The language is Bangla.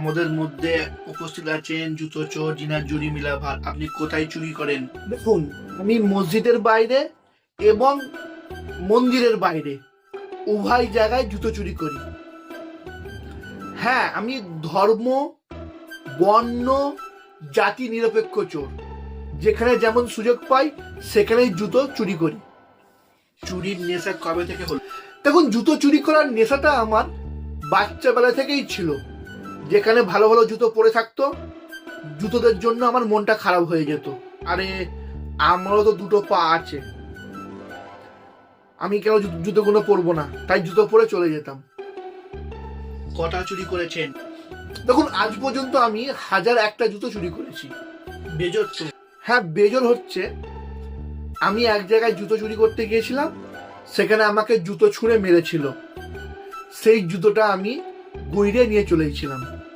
আমাদের মধ্যে উপস্থিত আছেন জুতো চোর জিনার জুরি মিলা ভাট। আপনি কোথায় চুরি করেন? দেখুন, আমি মসজিদের বাইরে এবং মন্দিরের বাইরে উভয় জায়গায় জুতো চুরি করি। হ্যাঁ, আমি ধর্ম, বর্ণ, জাতি নিরপেক্ষ চোর। যেখানে যেমন সুযোগ পাই সেখানেই জুতো চুরি করি। চুরির নেশা কবে থেকে হলো? দেখুন, জুতো চুরি করার নেশাটা আমার বাচ্চাবেলা থেকেই ছিল। যেখানে ভালো ভালো জুতো পরে থাকতো, জুতোদের জন্য আমার মনটা খারাপ হয়ে যেত। আরে, আমারও তো দুটো পা আছে, আমি কেন জুতোগুলো পরবো না? তাই জুতো পরে চলে যেতাম। কটা চুরি করেছেন? দেখুন, আজ পর্যন্ত আমি 1001টা জুতো চুরি করেছি। বেজোর তো? হ্যাঁ, বেজোর হচ্ছে, আমি এক জায়গায় জুতো চুরি করতে গিয়েছিলাম, সেখানে আমাকে জুতো ছুঁড়ে মেরেছিল। সেই জুতোটা আমি গুইড়ে নিয়ে চলে গেছিলাম।